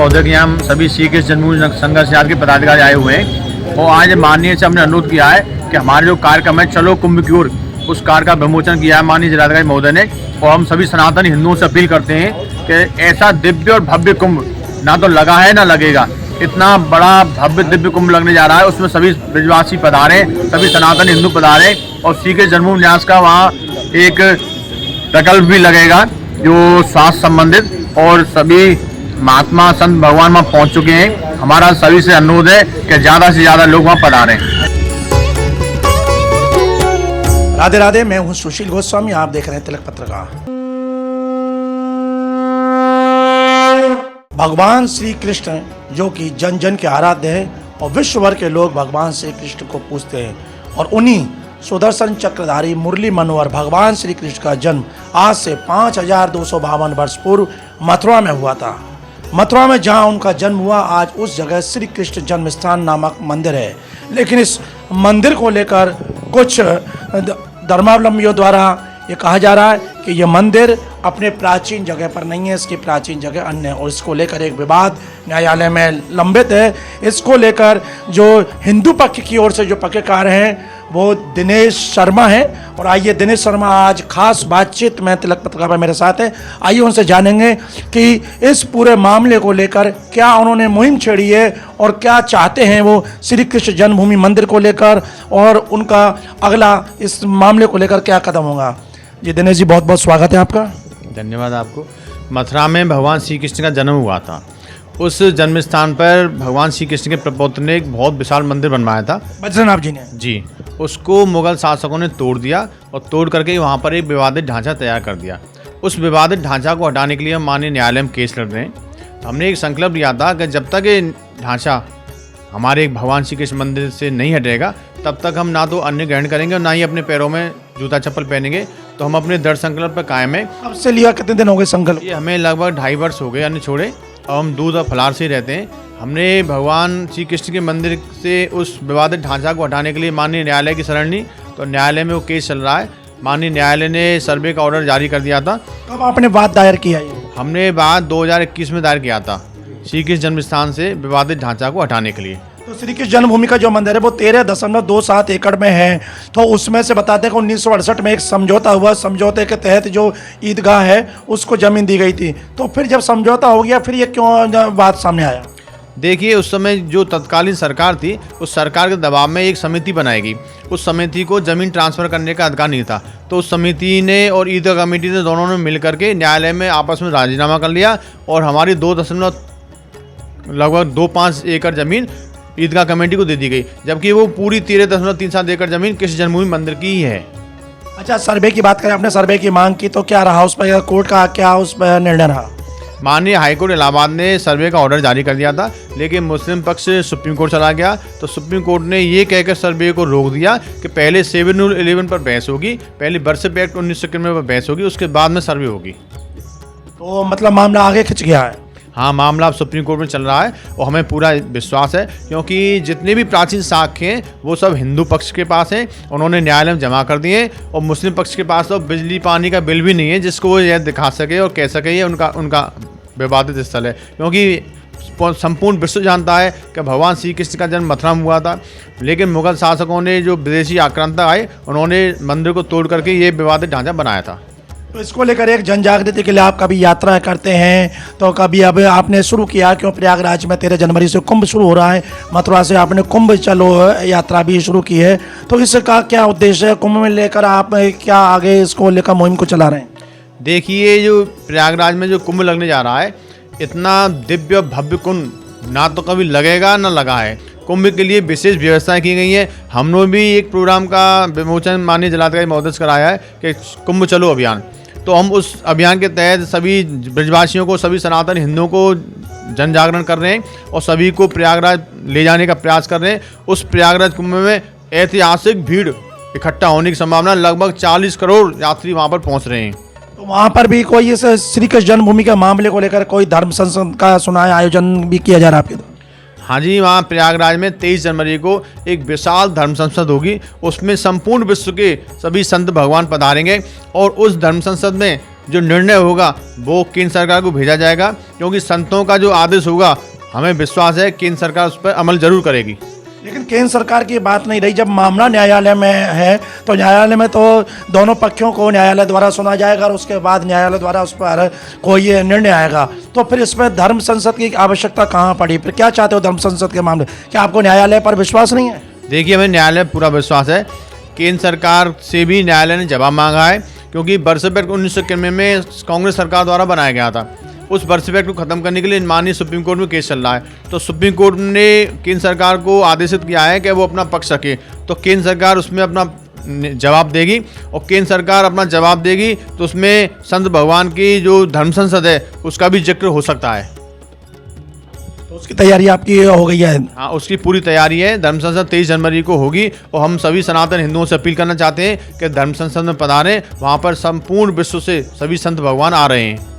महोदय के यहाँ हम सभी श्री कृष्ण जन्मभूमि संघ से के पदाधिकारी आए हुए हैं और आज माननीय से हमने अनुरोध किया है कि हमारे जो कार्यक्रम है चलो कुंभ की ओर, उस कार्य का विमोचन किया है माननीय जिलाधिकारी महोदय ने। और हम सभी सनातन हिंदुओं से अपील करते हैं कि ऐसा दिव्य और भव्य कुंभ ना तो लगा है ना लगेगा। इतना बड़ा भव्य दिव्य कुंभ लगने जा रहा है, उसमें सभी ब्रजवासी पधारे, सभी सनातन हिंदू पधारे और श्री कृष्ण जन्मभूमि न्यास का वहाँ एक प्रकल्प भी लगेगा जो स्वास्थ्य संबंधित, और सभी महात्मा संत भगवान वहाँ पहुँच चुके हैं। हमारा सभी से अनुरोध है कि ज़्यादा से ज़्यादा लोग वहाँ पधारें। राधे राधे, मैं हूँ सुशील गोस्वामी, आप देख रहे हैं तिलक पत्रिका। भगवान श्री कृष्ण जो कि जन जन के आराध्य हैं और विश्व भर के लोग भगवान श्री कृष्ण को पूजते हैं, और उन्हीं सुदर्शन चक्रधारी मुरली मनोहर भगवान श्री कृष्ण का जन्म आज से 5252 वर्ष पूर्व मथुरा में हुआ था। मथुरा में जहां उनका जन्म हुआ, आज उस जगह श्री कृष्ण जन्म स्थान नामक मंदिर है। लेकिन इस मंदिर को लेकर कुछ धर्मावलंबियों द्वारा ये कहा जा रहा है कि यह मंदिर अपने प्राचीन जगह पर नहीं है, इसकी प्राचीन जगह अन्य है, और इसको लेकर एक विवाद न्यायालय में लंबित है। इसको लेकर जो हिंदू पक्ष की ओर से जो पक्षकार हैं वो दिनेश शर्मा है, और आइए दिनेश शर्मा आज खास बातचीत में तिलक पत्रिका पर मेरे साथ है। आइए उनसे जानेंगे कि इस पूरे मामले को लेकर क्या उन्होंने मुहिम छेड़ी है और क्या चाहते हैं वो श्री कृष्ण जन्मभूमि मंदिर को लेकर, और उनका अगला इस मामले को लेकर क्या कदम होगा। जी दिनेश जी, बहुत बहुत स्वागत है आपका। धन्यवाद आपको। मथुरा में भगवान श्री कृष्ण का जन्म हुआ था। उस जन्म स्थान पर भगवान श्री कृष्ण के प्रपौत्र ने एक बहुत विशाल मंदिर बनवाया था, बद्रीनाथ जी ने। जी, उसको मुगल शासकों ने तोड़ दिया और तोड़ करके वहाँ पर एक विवादित ढांचा तैयार कर दिया। उस विवादित ढांचा को हटाने के लिए हम माननीय न्यायालय में केस लड़ रहे हैं। हमने एक संकल्प लिया था कि जब तक ये ढांचा हमारे भगवान श्री कृष्ण मंदिर से नहीं हटेगा तब तक हम ना तो अन्न ग्रहण करेंगे और ना ही अपने पैरों में जूता चप्पल पहनेंगे। तो हम अपने दृढ़ संकल्प पर कायम है। अब से लिया कितने दिन हो गए संकल्प? ये हमें लगभग 2.5 वर्ष हो गए अन्न छोड़े, और हम दूध और फलाहार से ही रहते हैं। हमने भगवान श्री कृष्ण के मंदिर से उस विवादित ढांचा को हटाने के लिए माननीय न्यायालय की शरण ली, तो न्यायालय में वो केस चल रहा है। माननीय न्यायालय ने सर्वे का ऑर्डर जारी कर दिया था। कब आपने बात दायर किया है? हमने बात 2021 में दायर किया था श्री कृष्ण जन्म स्थान से विवादित ढांचा को हटाने के लिए। तो श्री कृष्ण जन्मभूमि का जो मंदिर है वो 13.27 एकड़ में है। तो उसमें से बताते हैं कि 1968 में एक समझौता हुआ, समझौते के तहत जो ईदगाह है उसको जमीन दी गई थी। तो फिर जब समझौता हो गया फिर ये क्यों बात सामने आया? देखिए, उस समय जो तत्कालीन सरकार थी, उस सरकार के दबाव में एक समिति बनाएगी। उस समिति को जमीन ट्रांसफ़र करने का अधिकार नहीं था, तो उस समिति ने और ईदगाह कमेटी ने दोनों ने मिल करके न्यायालय में आपस में राजीनामा कर लिया और हमारी 2.25 एकड़ ज़मीन ईदगाह कमेटी को दे दी गई, जबकि वो पूरी 13.37 एकड़ ज़मीन कृष्ण जन्मभूमि मंदिर की ही है। अच्छा, सर्वे की बात करें, आपने सर्वे की मांग की तो क्या रहा उस पर? कोर्ट का क्या उस पर निर्णय रहा? माननीय हाईकोर्ट इलाहाबाद ने सर्वे का ऑर्डर जारी कर दिया था, लेकिन मुस्लिम पक्ष सुप्रीम कोर्ट चला गया। तो सुप्रीम कोर्ट ने ये कहकर सर्वे को रोक दिया कि पहले 7-11 पर बहस होगी, पहले बर्सिप एक्ट 1991 पर बहस होगी, उसके बाद में सर्वे होगी। तो मतलब मामला आगे खिंच गया है? हाँ, मामला अब सुप्रीम कोर्ट में चल रहा है और हमें पूरा विश्वास है, क्योंकि जितने भी प्राचीन साक्ष्य हैं वो सब हिंदू पक्ष के पास हैं, उन्होंने न्यायालय में जमा कर दिए, और मुस्लिम पक्ष के पास तो बिजली पानी का बिल भी नहीं है जिसको वो यह दिखा सके और कह सके ये उनका विवादित स्थल है। क्योंकि संपूर्ण विश्व जानता है कि भगवान श्री कृष्ण का जन्म मथुरा में हुआ था, लेकिन मुगल शासकों ने जो विदेशी आक्रांतक आए उन्होंने मंदिर को तोड़ करके ये विवादित ढांचा बनाया था। तो इसको लेकर एक जन जागृति के लिए आप कभी यात्रा करते हैं, तो कभी अब आपने शुरू किया, क्यों प्रयागराज में 13 जनवरी से कुंभ शुरू हो रहा है, मथुरा से आपने कुंभ चलो यात्रा भी शुरू की है, तो इसका क्या उद्देश्य है? कुंभ में लेकर आप क्या आगे इसको लेकर मुहिम को चला रहे हैं? देखिए, जो प्रयागराज में जो कुंभ लगने जा रहा है, इतना दिव्य भव्य कुंभ ना तो कभी लगेगा ना लगा है। कुंभ के लिए विशेष व्यवस्थाएं की गई हैं। हमने भी एक प्रोग्राम का विमोचन माननीय जिलाधिकारी महोदय से कराया है कि कुंभ चलो अभियान। तो हम उस अभियान के तहत सभी ब्रजवासियों को, सभी सनातन हिंदुओं को जन जागरण कर रहे हैं और सभी को प्रयागराज ले जाने का प्रयास कर रहे हैं। उस प्रयागराज कुंभ में ऐतिहासिक भीड़ इकट्ठा होने की संभावना, लगभग 40 करोड़ यात्री वहाँ पर पहुँच रहे हैं। तो वहाँ पर भी कोई इस श्री कृष्ण जन्मभूमि के मामले को लेकर कोई धर्म संसद का सुना है, आयोजन भी किया जा रहा है आपके? हाँ जी, वहाँ प्रयागराज में 23 जनवरी को एक विशाल धर्म संसद होगी। उसमें संपूर्ण विश्व के सभी संत भगवान पधारेंगे और उस धर्म संसद में जो निर्णय होगा वो केंद्र सरकार को भेजा जाएगा, क्योंकि संतों का जो आदेश होगा हमें विश्वास है केंद्र सरकार उस पर अमल जरूर करेगी। लेकिन केंद्र सरकार की बात नहीं रही, जब मामला न्यायालय में है तो न्यायालय में तो दोनों पक्षों को न्यायालय द्वारा सुना जाएगा और उसके बाद न्यायालय द्वारा उस पर कोई निर्णय आएगा। तो फिर इसमें धर्म संसद की आवश्यकता कहाँ पड़ी? फिर क्या चाहते हो धर्म संसद के मामले? क्या आपको न्यायालय पर विश्वास नहीं है? देखिए, हमें न्यायालय पूरा विश्वास है। केंद्र सरकार से भी न्यायालय ने जवाब मांगा है, क्योंकि बर्थ एक्ट 1991 में कांग्रेस सरकार द्वारा बनाया गया था। उस बर्थ एक्ट को खत्म करने के लिए माननीय सुप्रीम कोर्ट में केस चल रहा है। तो सुप्रीम कोर्ट ने केंद्र सरकार को आदेशित किया है कि वो अपना पक्ष रखे, तो केंद्र सरकार उसमें अपना जवाब देगी, और केंद्र सरकार अपना जवाब देगी तो उसमें संत भगवान की जो धर्म संसद है उसका भी जिक्र हो सकता है। तो उसकी तैयारी आपकी हो गई है? हाँ, उसकी पूरी तैयारी है। धर्म संसद 23 जनवरी को होगी, और हम सभी सनातन हिंदुओं से अपील करना चाहते हैं कि धर्म संसद में पधारें। वहाँ पर संपूर्ण विश्व से सभी संत भगवान आ रहे हैं।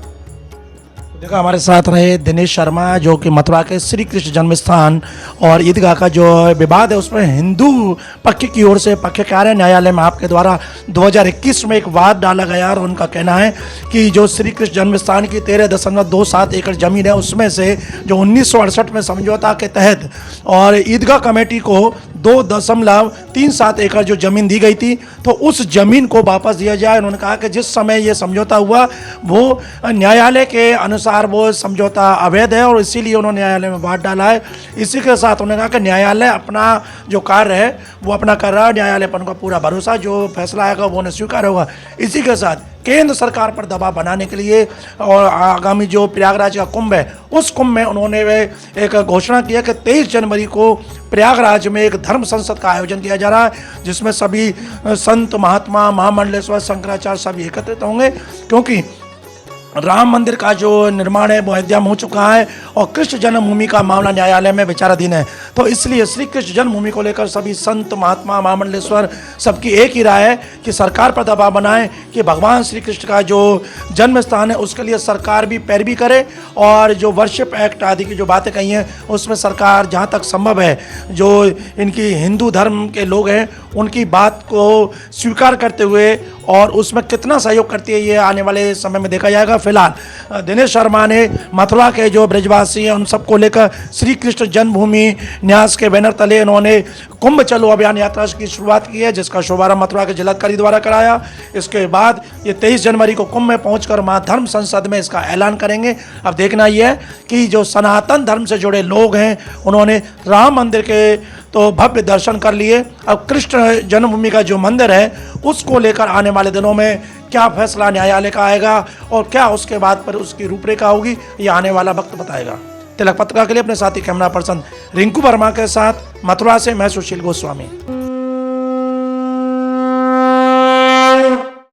देखो, हमारे साथ रहे दिनेश शर्मा, जो कि मथुरा के श्री कृष्ण जन्म स्थान और ईदगाह का जो विवाद है उसमें हिंदू पक्ष की ओर से पक्षकार है। न्यायालय में आपके द्वारा 2021 में एक वाद डाला गया और उनका कहना है कि जो श्री कृष्ण जन्म स्थान की 13.27 एकड़ जमीन है उसमें से जो 1968 में समझौता के तहत और ईदगाह कमेटी को 2.37 एकड़ जो जमीन दी गई थी, तो उस जमीन को वापस दिया जाए। उन्होंने कहा कि जिस समय ये समझौता हुआ वो न्यायालय के अनुसार वो समझौता अवैध है और इसीलिए उन्होंने न्यायालय में वाद डाला है। इसी के साथ उन्होंने कहा कि न्यायालय अपना जो कार्य है वो अपना कर रहा है, न्यायालय पर उनका पूरा भरोसा, जो फैसला आएगा वो उन्हें स्वीकार होगा। इसी के साथ केंद्र सरकार पर दबाव बनाने के लिए और आगामी जो प्रयागराज का कुंभ है उस कुंभ में उन्होंने एक घोषणा किया कि 23 जनवरी को प्रयागराज में एक धर्म संसद का आयोजन किया जा रहा है, जिसमें सभी संत महात्मा महामंडलेश्वर शंकराचार्य सभी एकत्रित होंगे, क्योंकि राम मंदिर का जो निर्माण है वो अयोध्या में हो चुका है और कृष्ण जन्मभूमि का मामला न्यायालय में विचाराधीन है। तो इसलिए श्री कृष्ण जन्मभूमि को लेकर सभी संत महात्मा महामंडलेश्वर सबकी एक ही राय है कि सरकार पर दबाव बनाए कि भगवान श्री कृष्ण का जो जन्म स्थान है उसके लिए सरकार भी पैरवी करे, और जो वर्शिप एक्ट आदि की जो बातें कही हैं उसमें सरकार जहाँ तक संभव है जो इनकी हिंदू धर्म के लोग हैं उनकी बात को स्वीकार करते हुए और उसमें कितना सहयोग करती है ये आने वाले समय में देखा जाएगा। फिलहाल दिनेश शर्मा ने मथुरा के जो ब्रजवासी हैं उन सबको लेकर श्री कृष्ण जन्मभूमि न्यास के बैनर तले इन्होंने कुंभ चलो अभियान यात्रा की शुरुआत की है, जिसका शुभारंभ मथुरा के जिलाधिकारी द्वारा कराया। इसके बाद ये 23 जनवरी को कुंभ में पहुंचकर मां धर्म संसद में इसका ऐलान करेंगे। अब देखना यह है कि जो सनातन धर्म से जुड़े लोग हैं उन्होंने राम मंदिर के तो भव्य दर्शन कर लिए। अब कृष्ण जन्मभूमि का जो मंदिर है उसको लेकर आने वाले दिनों में क्या फैसला न्यायालय का आएगा और क्या उसके बाद पर उसकी रूपरेखा होगी, ये आने वाला वक्त बताएगा। तिलक पत्रिका के लिए अपने साथी कैमरा पर्सन रिंकू वर्मा के साथ मथुरा से मैं सुशील गोस्वामी।